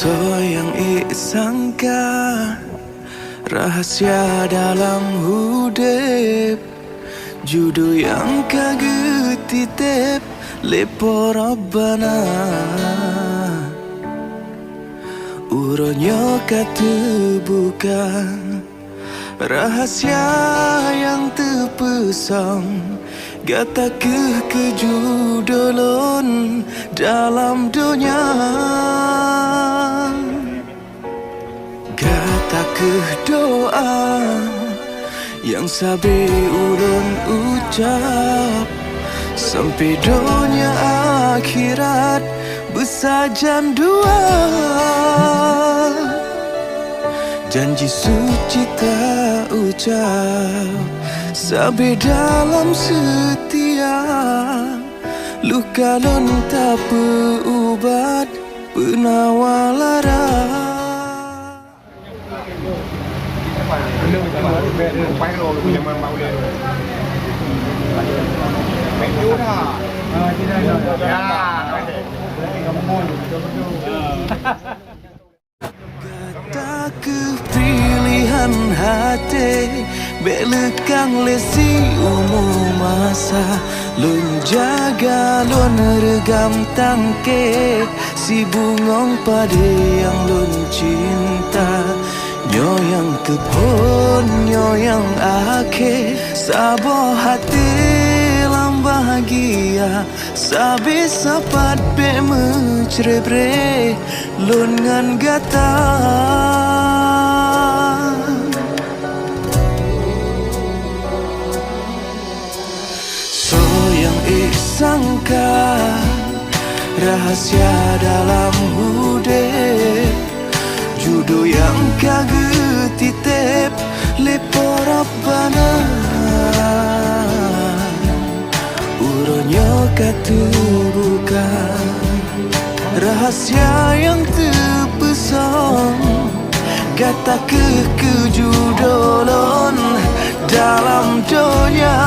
Soyang sangka rahasia dalam hudep, judo yang kagetitip lepo Rabbana. Uronyo kata bukan rahasia yang terpesong, gata kejudolon dalam dunia. Gata doa yang sabi ulun ucap, sampai dunia akhirat bersajan dua. Janji suci tak ucap, sabi dalam setia. Luka lon tak berubat, penawalara. Kata kepilihan hati, belakang lesi umur masa. Lun jaga, lun regam tangke, si bungong pada yang lun cinta. Nyo yang kebun, nyo yang akhir, sabar hati lam bahagia. Sabi sapat be mencerebre, lun ngan gata. Soyang sangka rahasia dalam hudep, judo yang kagetitip lepo Rabbana. Uronyo kata bukan rahasia yang terpesong, kata kejudolon dalam dunia.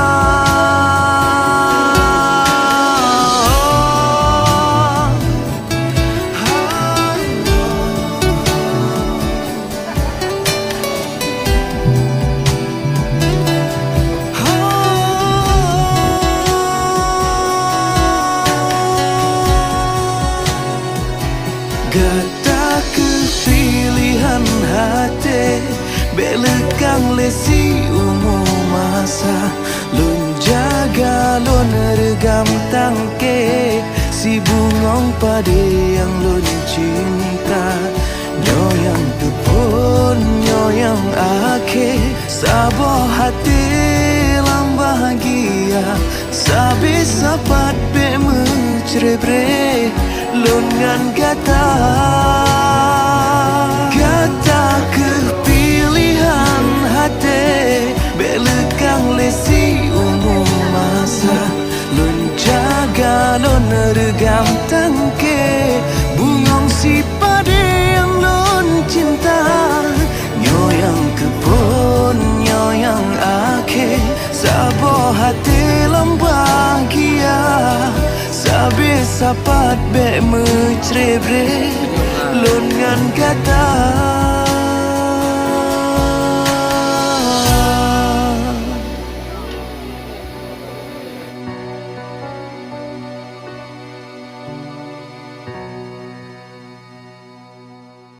Gata kepilihan hati, belakang lesi umur masa. Lun jaga, lun regam tangke, si bungong pada yang lun cinta. Nyo yang kebun, nyo yang akhir, sabar hati lam bahagia. Sabi sapat be mencerebre, lun ngan gata. Gata kepilihan hati, belakang lesi umur masa. Lun jaga, lun regam tangke, bungong si pada yang lun cinta. Nyo yang kebun, nyo yang akhir, sabar hati lam bahagia. Sabi sapat be mencerebre,